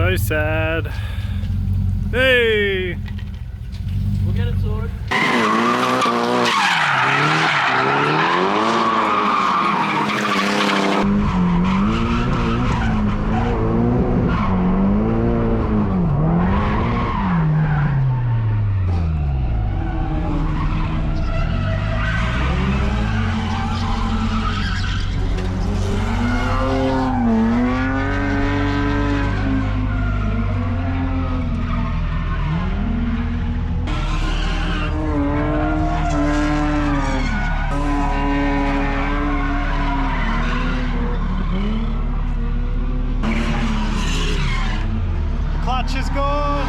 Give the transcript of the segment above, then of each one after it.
So sad. Hey! We'll get it sorted. Clutch is gone!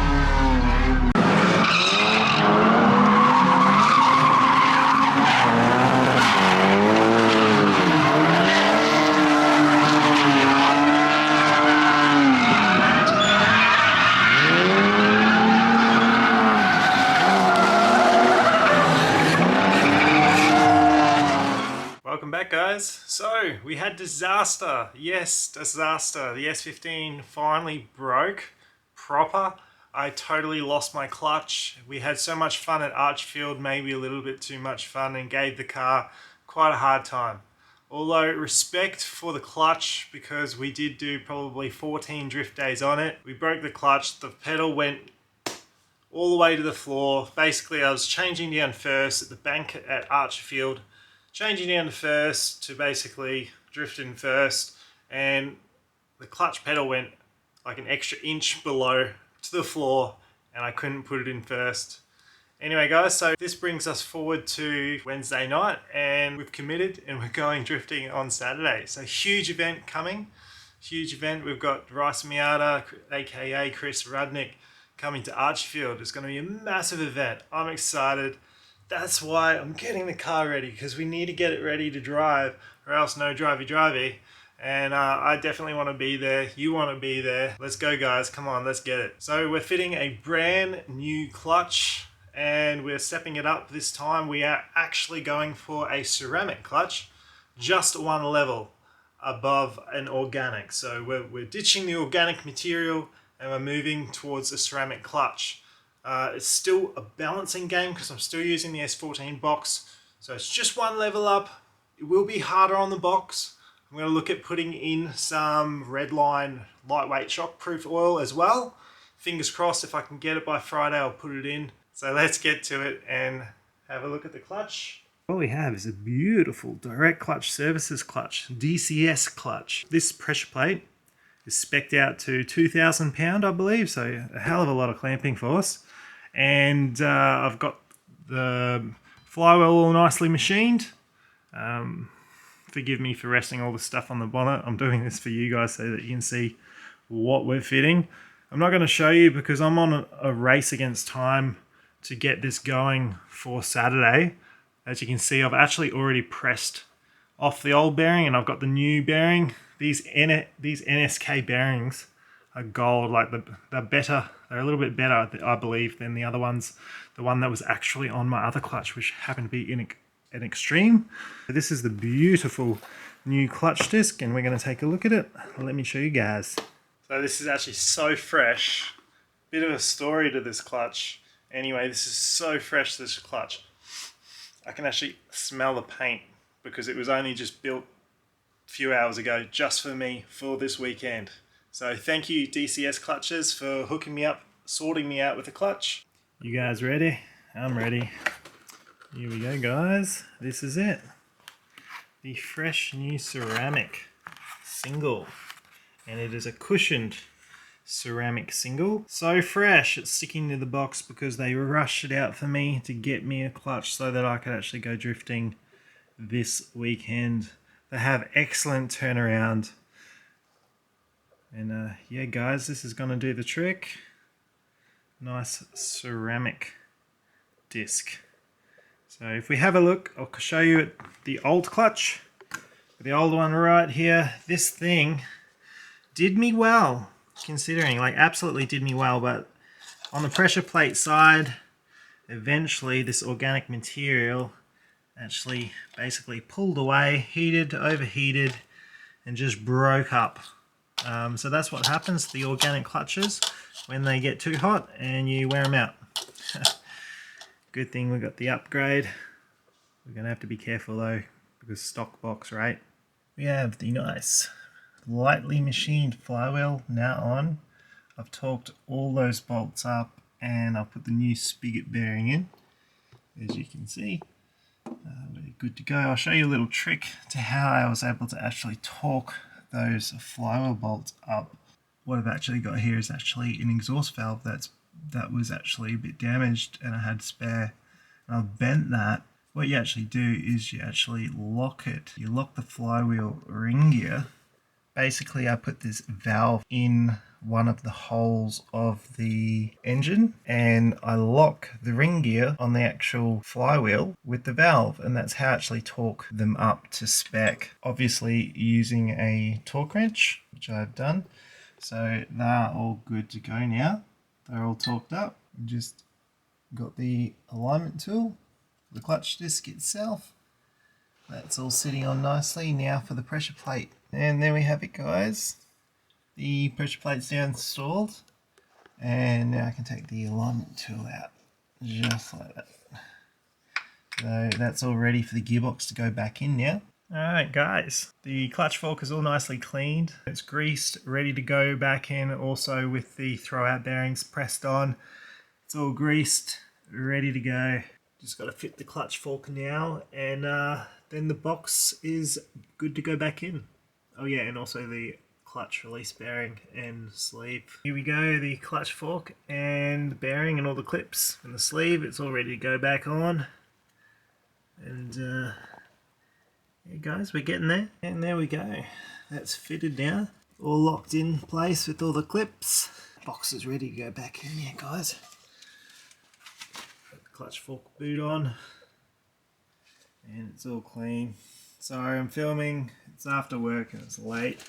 Welcome back, guys. So we had disaster. Yes, disaster. The S15 finally broke proper. I totally lost my clutch. We had so much fun at Archerfield, maybe a little bit too much fun, and gave the car quite a hard time. Although respect for the clutch, because we did do probably 14 drift days on it. We broke the clutch, the pedal went all the way to the floor. Basically I was changing down first at the bank at Archerfield, changing down to first to basically drift in first, and the clutch pedal went like an extra inch below to the floor and I couldn't put it in first. Anyway guys, so this brings us forward to Wednesday night, and we've committed and we're going drifting on Saturday. So huge event coming, huge event. We've got Rice Miata, aka Chris Rudnick, coming to Archerfield. It's going to be a massive event. I'm excited. That's why I'm getting the car ready, because we need to get it ready to drive, or else no drivey. And I definitely want to be there. You want to be there. Let's go, guys. Come on, let's get it. So we're fitting a brand new clutch, and we're stepping it up this time. We are actually going for a ceramic clutch, just one level above an organic. So we're ditching the organic material and we're moving towards a ceramic clutch. It's still a balancing game because I'm still using the S14 box, so it's just one level up. It will be harder on the box. I'm going to look at putting in some Redline lightweight shockproof oil as well. Fingers crossed, if I can get it by Friday, I'll put it in. So let's get to it and have a look at the clutch. What we have is a beautiful direct clutch services clutch, DCS clutch. This pressure plate is spec'd out to 2,000 pound, I believe, so a hell of a lot of clamping force. And I've got the flywheel all nicely machined. Forgive me for resting all the stuff on the bonnet. I'm doing this for you guys so that you can see what we're fitting. I'm not going to show you because I'm on a race against time to get this going for Saturday. As you can see, I've actually already pressed off the old bearing and I've got the new bearing. These NSK bearings are gold. Like they're better. They're a little bit better, I believe, than the other ones. The one that was actually on my other clutch, which happened to be in an Extreme. This is the beautiful new clutch disc, and we're going to take a look at it. Let me show you guys. So this is actually so fresh. Bit of a story to this clutch. Anyway, this is so fresh, this clutch. I can actually smell the paint because it was only just built a few hours ago just for me for this weekend. So thank you DCS clutches for hooking me up, sorting me out with the clutch. You guys ready? I'm ready. Here we go, guys. This is it. The fresh new ceramic single. And it is a cushioned ceramic single. So fresh, it's sticking to the box because they rushed it out for me to get me a clutch so that I could actually go drifting this weekend. They have excellent turnaround. And yeah, guys, this is going to do the trick. Nice ceramic disc. So if we have a look, I'll show you the old clutch. The old one right here. This thing did me well, considering, like, absolutely did me well. But on the pressure plate side, eventually this organic material actually basically pulled away, heated, overheated, and just broke up So that's what happens to the organic clutches when they get too hot and you wear them out. Good thing we got the upgrade. We're going to have to be careful though, because stock box, right? We have the nice lightly machined flywheel now on. I've torqued all those bolts up and I'll put the new spigot bearing in. As you can see, we're good to go. I'll show you a little trick to how I was able to actually torque those flywheel bolts up. What I've actually got here is actually an exhaust valve that was actually a bit damaged and I had spare, and I've bent that. What you actually do is you actually lock it. You lock the flywheel ring gear. Basically, I put this valve in one of the holes of the engine and I lock the ring gear on the actual flywheel with the valve, and that's how I actually torque them up to spec. Obviously using a torque wrench, which I've done. So they're all good to go now. They're all torqued up. Just got the alignment tool, the clutch disc itself. That's all sitting on nicely. Now for the pressure plate. And there we have it, guys. The pressure plate's now installed. And now I can take the alignment tool out. Just like that. So that's all ready for the gearbox to go back in now. Alright guys, the clutch fork is all nicely cleaned. It's greased, ready to go back in, also with the throwout bearings pressed on. It's all greased, ready to go. Just got to fit the clutch fork now, and then the box is good to go back in. Oh yeah, and also the clutch release bearing and sleeve. Here we go, the clutch fork and the bearing and all the clips and the sleeve. It's all ready to go back on. And yeah guys, we're getting there. And there we go. That's fitted now. All locked in place with all the clips. Box is ready to go back in here, guys. Put the clutch fork boot on. And it's all clean. Sorry, I'm filming. It's after work and it's late.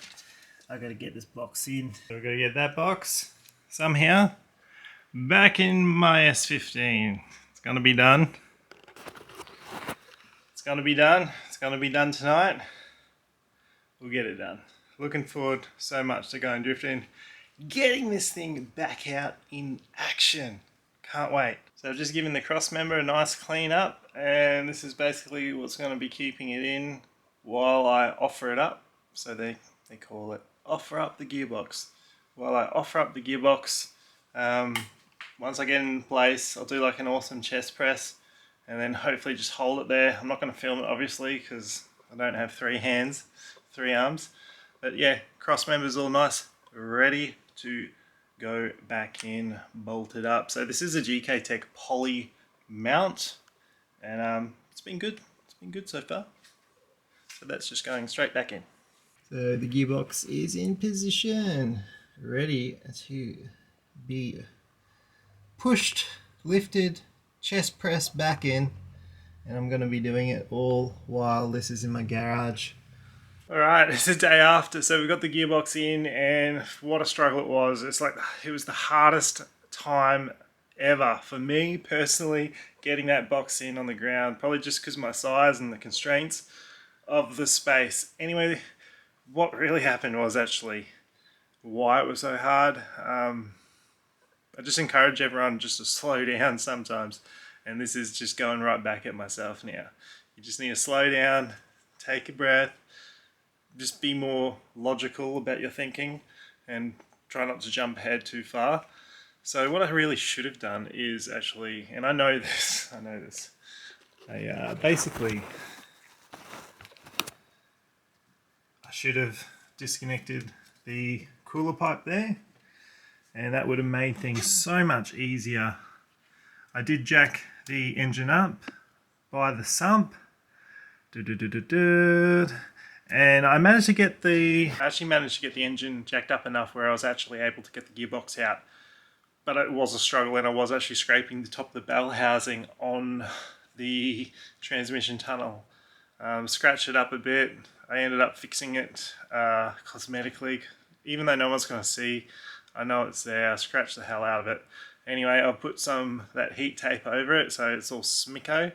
I gotta get this box in. We're gonna get that box somehow back in my S15. It's gonna be done. It's gonna be done. It's gonna be done tonight. We'll get it done. Looking forward so much to going drifting. Getting this thing back out in action. Can't wait. So I've just given the cross member a nice clean up, and this is basically what's going to be keeping it in while I offer it up. So they call it offer up the gearbox. While I offer up the gearbox, once I get in place, I'll do like an awesome chest press and then hopefully just hold it there. I'm not going to film it obviously because I don't have 3 hands, 3 arms. But yeah, cross member's all nice, ready to go back in, bolted up. So this is a GK Tech poly mount, and it's been good. It's been good so far. So that's just going straight back in. So the gearbox is in position, ready to be pushed, lifted, chest pressed back in, and I'm going to be doing it all while this is in my garage. Alright, it's the day after, so we got the gearbox in, and what a struggle it was. It was the hardest time ever for me personally, getting that box in on the ground, probably just because of my size and the constraints of the space. Anyway, what really happened was actually why it was so hard. I just encourage everyone just to slow down sometimes, and this is just going right back at myself now. You just need to slow down, take a breath, just be more logical about your thinking and try not to jump ahead too far. So what I really should have done is actually, and I know this, basically I should have disconnected the cooler pipe there, and that would have made things so much easier. I did jack the engine up by the sump. And I managed to get the engine jacked up enough where I was actually able to get the gearbox out. But it was a struggle, and I was actually scraping the top of the bell housing on the transmission tunnel. Scratched it up a bit. I ended up fixing it cosmetically. Even though no one's going to see, I know it's there. I scratched the hell out of it. Anyway, I'll put some that heat tape over it so it's all schmicko.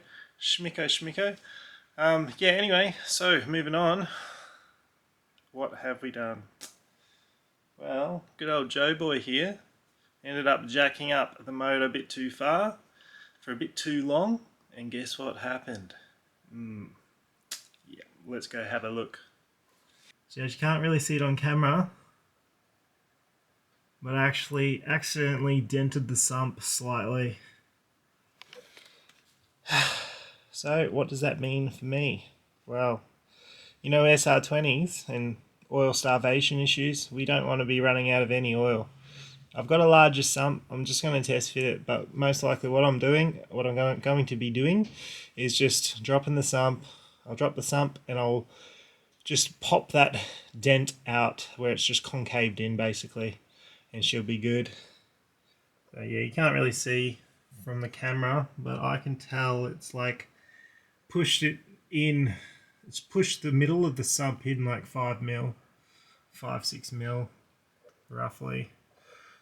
Yeah, anyway, so moving on. What have we done? Well, good old Joe boy here ended up jacking up the motor a bit too far for a bit too long, and guess what happened? Yeah, let's go have a look. So you can't really see it on camera, but I actually accidentally dented the sump slightly. So what does that mean for me? Well, you know, SR20s and oil starvation issues, we don't want to be running out of any oil. I've got a larger sump. I'm just going to test fit it, but most likely what I'm going to be doing is just dropping the sump. I'll drop the sump and I'll just pop that dent out where it's just concaved in basically, and she'll be good. So yeah, you can't really see from the camera, but I can tell it's like pushed it in. It's pushed the middle of the sump in like 5 mil, 6 mil roughly.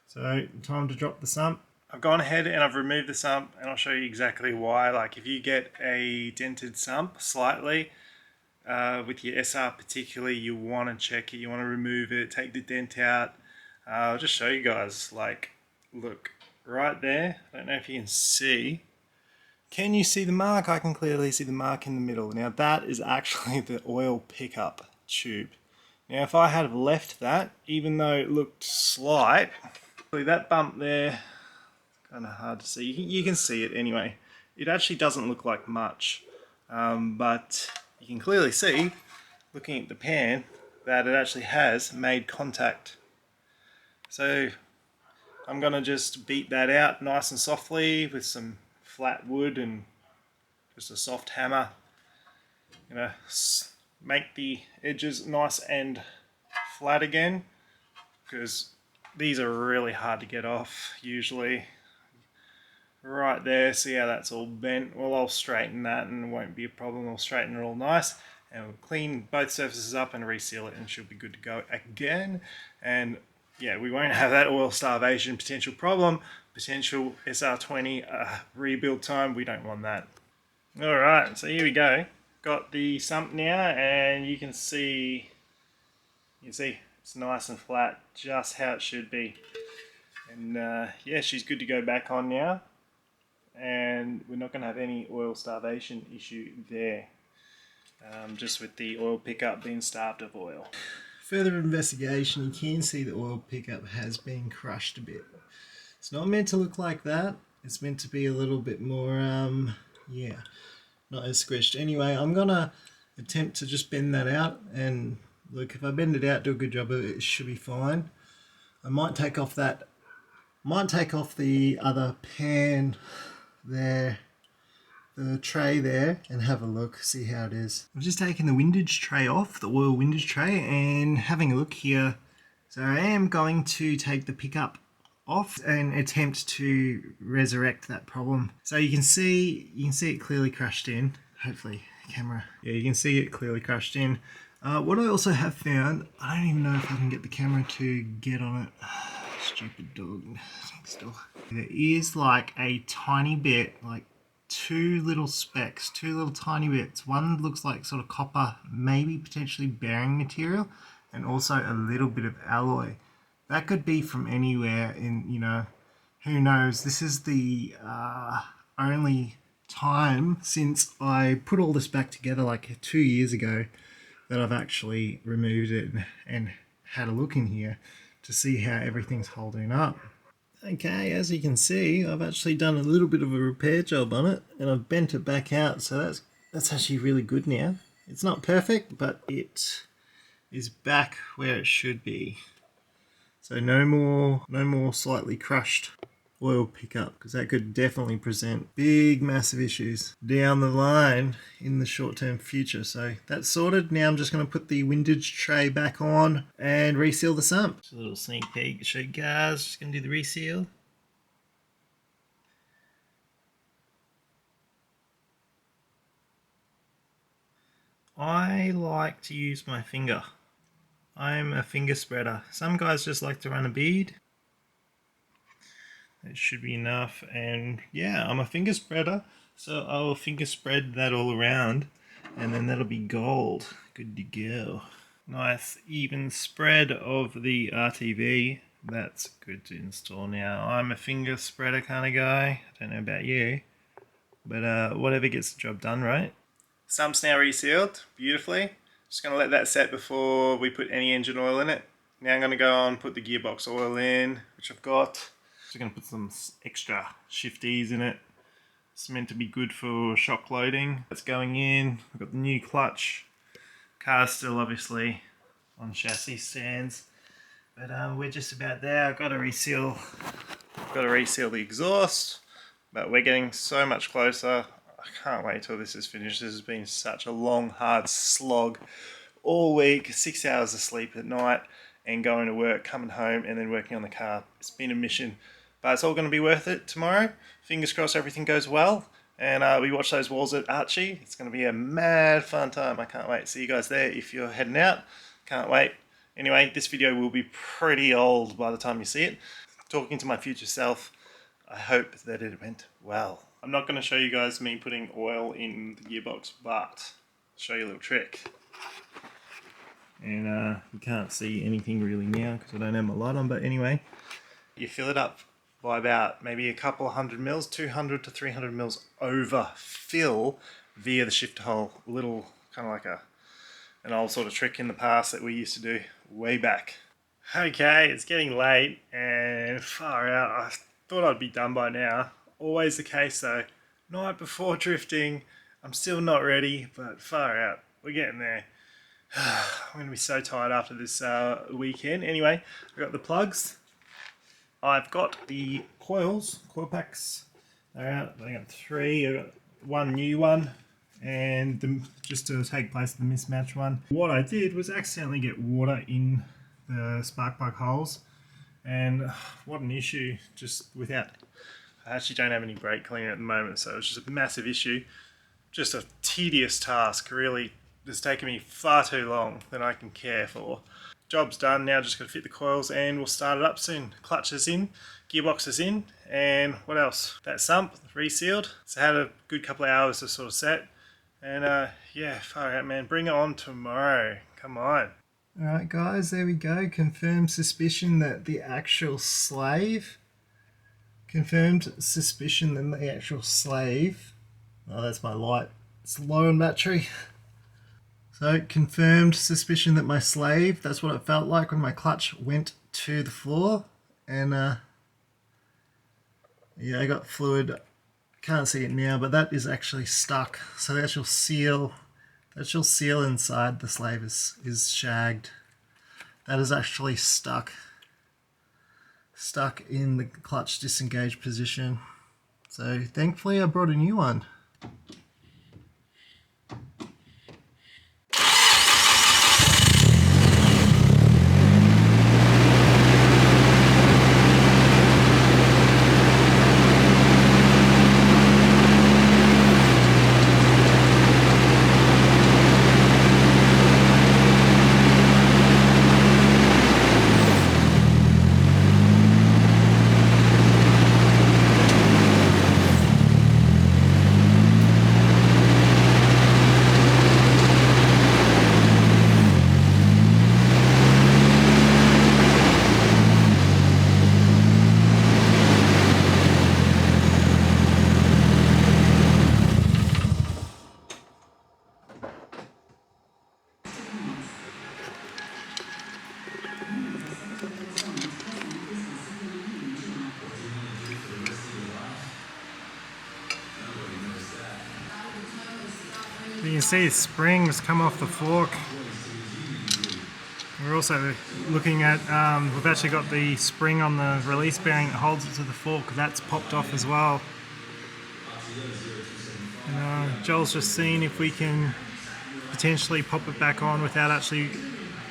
So time to drop the sump. I've gone ahead and I've removed the sump, and I'll show you exactly why. Like if you get a dented sump slightly, with your SR particularly, you want to check it, you want to remove it, take the dent out. I'll just show you guys, like, look, right there, I don't know if you can see. Can you see the mark? I can clearly see the mark in the middle. Now that is actually the oil pickup tube. Now if I had left that, even though it looked slight, that bump there, kind of hard to see, you can see it anyway. It actually doesn't look like much, but you can clearly see, looking at the pan, that it actually has made contact. So I'm going to just beat that out nice and softly with some flat wood and just a soft hammer. You know, make the edges nice and flat again, because these are really hard to get off usually. Right there, see how that's all bent? Well, I'll straighten that and it won't be a problem. I'll straighten it all nice and we'll clean both surfaces up and reseal it, and she'll be good to go again. And yeah, we won't have that oil starvation potential problem, potential SR20 rebuild time. We don't want that. Alright, so here we go. Got the sump now, and you can see it's nice and flat, just how it should be. And yeah, she's good to go back on now, and we're not going to have any oil starvation issue there, just with the oil pickup being starved of oil. Further investigation, you can see the oil pickup has been crushed a bit. It's not meant to look like that. It's meant to be a little bit more, yeah, not as squished. Anyway, I'm going to attempt to just bend that out, and look, if I bend it out, do a good job of it, it should be fine. I might take off the other pan there, the tray there, and have a look, see how it is. I've just taken the windage tray off, the oil windage tray, and having a look here. So I am going to take the pickup off and attempt to resurrect that problem. So you can see it clearly crushed in. Hopefully, camera. Yeah, you can see it clearly crushed in. What I also have found, I don't even know if I can get the camera to get on it. Stupid dog next door. There is like a tiny bit, like two little specks, two little tiny bits. One looks like sort of copper, maybe potentially bearing material, and also a little bit of alloy. That could be from anywhere in, you know, who knows. This is the only time since I put all this back together like 2 years ago that I've actually removed it and had a look in here to see how everything's holding up. Okay, as you can see, I've actually done a little bit of a repair job on it, and I've bent it back out, so that's actually really good now. It's not perfect, but it is back where it should be. So no more slightly crushed oil pickup, because that could definitely present big massive issues down the line in the short-term future. So that's sorted. Now I'm just going to put the windage tray back on and reseal the sump. Just a little sneak peek, show you guys, just going to do the reseal. I like to use my finger. I'm a finger spreader. Some guys just like to run a bead. It should be enough, and yeah, I'm a finger spreader, so I will finger spread that all around, and then that'll be gold. Good to go. Nice even spread of the RTV. That's good to install now. I'm a finger spreader kind of guy. I don't know about you, but whatever gets the job done, right? Sump's now resealed beautifully. Just going to let that set before we put any engine oil in it. Now I'm going to go on put the gearbox oil in, which I've got. Just going to put some extra shifties in it. It's meant to be good for shock loading. That's going in. I've got the new clutch. Car's still obviously on chassis stands, but we're just about there. I've got to reseal the exhaust, but we're getting so much closer. I can't wait till this is finished. This has been such a long, hard slog all week. 6 hours of sleep at night and going to work, coming home and then working on the car. It's been a mission, but it's all going to be worth it tomorrow. Fingers crossed everything goes well. And we watch those walls at Archie. It's going to be a mad fun time. I can't wait. See you guys there if you're heading out. Can't wait. Anyway, this video will be pretty old by the time you see it. Talking to my future self, I hope that it went well. I'm not going to show you guys me putting oil in the gearbox, but I'll show you a little trick. And you can't see anything really now because I don't have my light on, but anyway, you fill it up by about maybe a couple hundred mils, 200 to 300 mils over fill via the shifter hole. A little kind of like an old sort of trick in the past that we used to do way back. Okay, it's getting late and far out. I thought I'd be done by now. Always the case though. Night before drifting, I'm still not ready, but far out. We're getting there. I'm going to be so tired after this weekend. Anyway, I got the plugs. I've got the coil packs. They're out. I got 3. I've got one new one, and just to take place of the mismatched one. What I did was accidentally get water in the spark plug holes, and what an issue! Just without, I actually don't have any brake cleaner at the moment, so it's just a massive issue. Just a tedious task, really. It's taken me far too long than I can care for. Job's done, now just got to fit the coils and we'll start it up soon. Clutch is in, gearbox is in, and what else? That sump, resealed. So I had a good couple of hours to sort of set. And yeah, far out man, bring it on tomorrow, come on. Alright guys, there we go. Confirmed suspicion that the actual slave. Oh, that's my light. It's low on battery. So, confirmed suspicion that my slave, that's what it felt like when my clutch went to the floor. And, yeah, I got fluid. Can't see it now, but that is actually stuck. So the actual seal inside the slave is shagged. That is actually stuck. Stuck in the clutch disengaged position. So, thankfully I brought a new one. You can see springs come off the fork. We're also looking at, we've actually got the spring on the release bearing that holds it to the fork. That's popped off as well. And, Joel's just seeing if we can potentially pop it back on without actually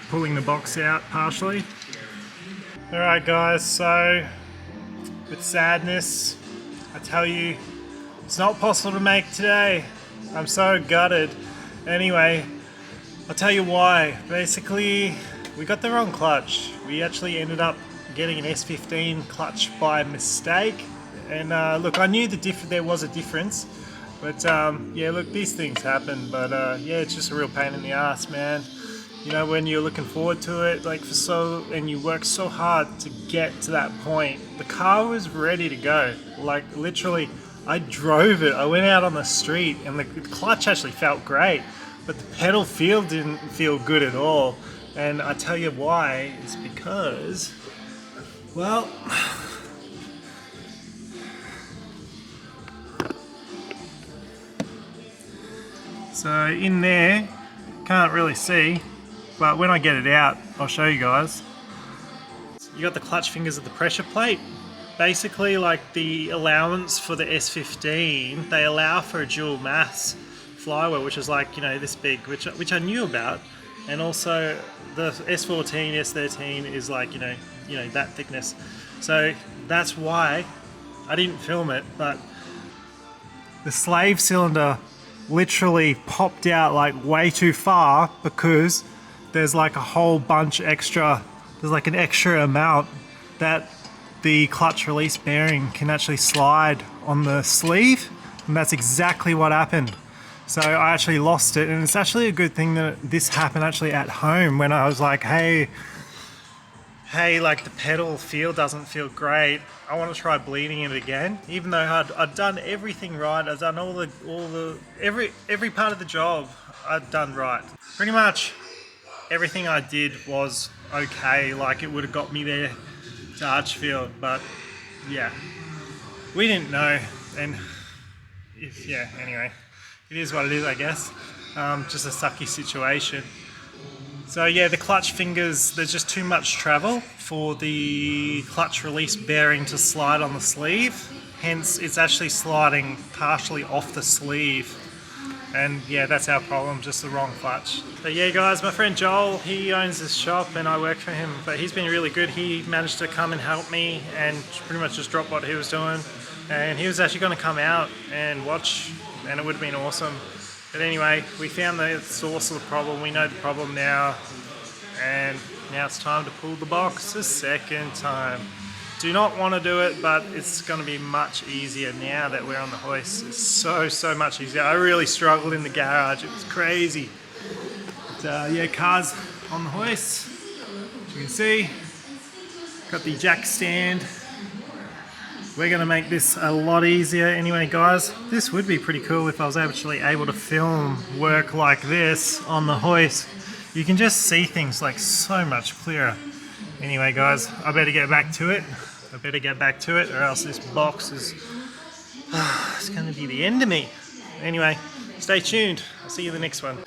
pulling the box out partially. Alright guys, so with sadness, I tell you, it's not possible to make today. I'm so gutted. Anyway, I'll tell you why. Basically, we got the wrong clutch. We actually ended up getting an S15 clutch by mistake. And look, I knew there was a difference. But yeah, look, these things happen. But yeah, it's just a real pain in the ass, man. You know, when you're looking forward to it, like and you work so hard to get to that point. The car was ready to go. Like literally, I drove it. I went out on the street, and the clutch actually felt great, but the pedal feel didn't feel good at all. And I tell you why. It's because, well, so in there, can't really see. But when I get it out, I'll show you guys. You got the clutch fingers of the pressure plate. Basically, like the allowance for the S15, they allow for a dual mass flywheel, which is like, you know, this big, which I knew about. And also the S14, S13 is like, you know, that thickness. So that's why I didn't film it, but the slave cylinder literally popped out like way too far because there's like a whole bunch extra, there's like an extra amount that the clutch release bearing can actually slide on the sleeve, and that's exactly what happened. So I actually lost it, and it's actually a good thing that this happened actually at home when I was like, hey, like the pedal doesn't feel great. I want to try bleeding it again, even though I'd done everything right. I've done every part of the job I'd done right. Pretty much everything I did was okay. Like it would have got me there to Archerfield, but yeah, we didn't know. And anyway, it is what it is, I guess. Just a sucky situation. So yeah, the clutch fingers, there's just too much travel for the clutch release bearing to slide on the sleeve. Hence, it's actually sliding partially off the sleeve. And yeah, that's our problem, just the wrong clutch. But yeah guys, my friend Joel, he owns this shop and I work for him, but he's been really good. He managed to come and help me and pretty much just drop what he was doing. And he was actually going to come out and watch, and it would have been awesome. But anyway, we found the source of the problem. We know the problem now, and now it's time to pull the box a second time. Do not want to do it, but it's going to be much easier now that we're on the hoist. It's so much easier. I really struggled in the garage. It was crazy. But, yeah, car's on the hoist. As you can see, got the jack stand. We're going to make this a lot easier. Anyway, guys, this would be pretty cool if I was actually able to film work like this on the hoist. You can just see things like so much clearer. Anyway, guys, I better get back to it. Or else this box is it's going to be the end of me. Anyway, stay tuned. I'll see you in the next one.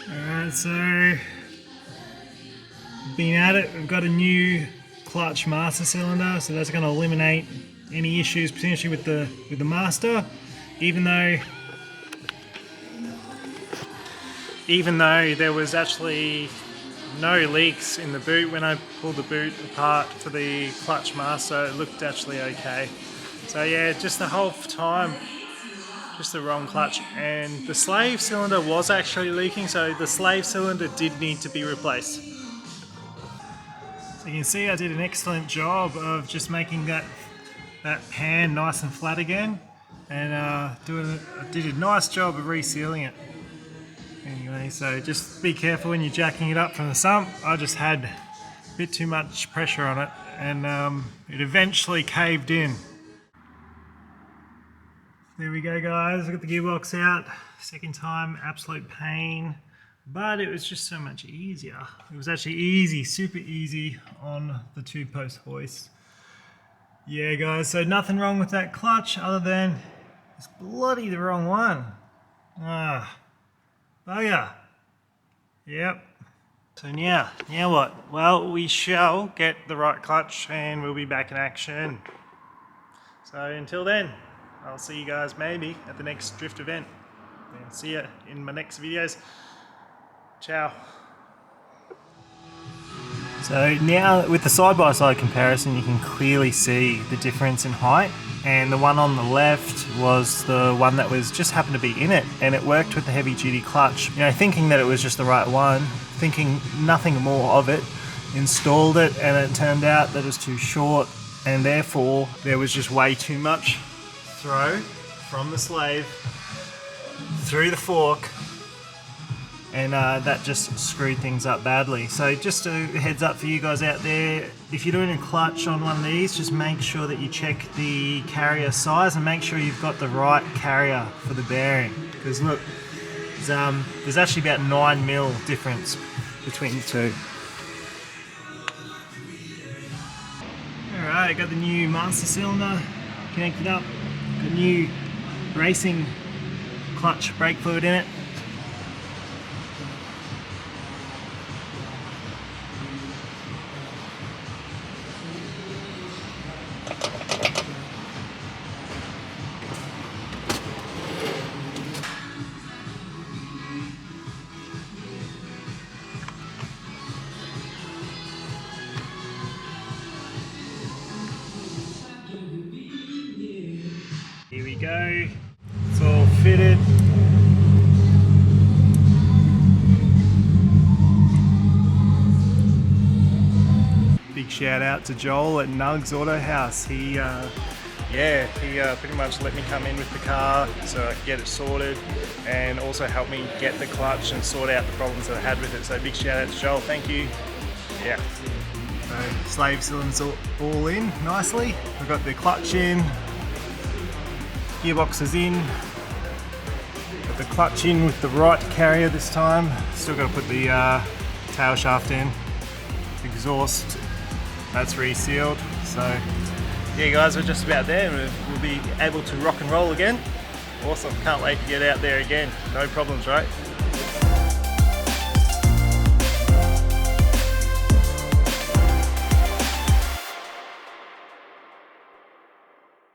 Alright, so been at it. We've got a new clutch master cylinder, so that's going to eliminate any issues potentially with the master. Even though there was actually no leaks in the boot when I pulled the boot apart for the clutch master, it looked actually okay. So yeah, just the whole time, just the wrong clutch, and the slave cylinder was actually leaking, so the slave cylinder did need to be replaced. So you can see I did an excellent job of just making that pan nice and flat again, and I did a nice job of resealing it. Anyway, so just be careful when you're jacking it up from the sump. I just had a bit too much pressure on it, and it eventually caved in. There we go, guys. I got the gearbox out. Second time, absolute pain, but it was just so much easier. It was actually easy, super easy on the two-post hoist. Yeah, guys, so nothing wrong with that clutch other than it's bloody the wrong one. Bugger. Yep. So now what? Well, we shall get the right clutch and we'll be back in action. So until then, I'll see you guys maybe at the next drift event. And see ya in my next videos. Ciao. So now with the side-by-side comparison, you can clearly see the difference in height, and the one on the left was the one that was just happened to be in it, and it worked with the heavy-duty clutch. You know, thinking that it was just the right one, thinking nothing more of it, installed it, and it turned out that it was too short, and therefore there was just way too much throw from the slave through the fork and that just screwed things up badly. So just a heads up for you guys out there, if you're doing a clutch on one of these, just make sure that you check the carrier size and make sure you've got the right carrier for the bearing, because look, there's actually about 9mm difference between the two. Alright, got the new master cylinder connected up, got new racing clutch brake fluid in it. Here we go, it's all fitted. Big shout out to Joel at Nugs Auto House. He pretty much let me come in with the car so I could get it sorted, and also help me get the clutch and sort out the problems that I had with it. So big shout out to Joel, thank you. Yeah. So slave cylinders all in nicely. We've got the clutch in, gearbox is in, got the clutch in with the right carrier this time. Still got to put the tail shaft in, exhaust, that's resealed. So yeah guys, we're just about there and we'll be able to rock and roll again. Awesome, can't wait to get out there again. No problems, right?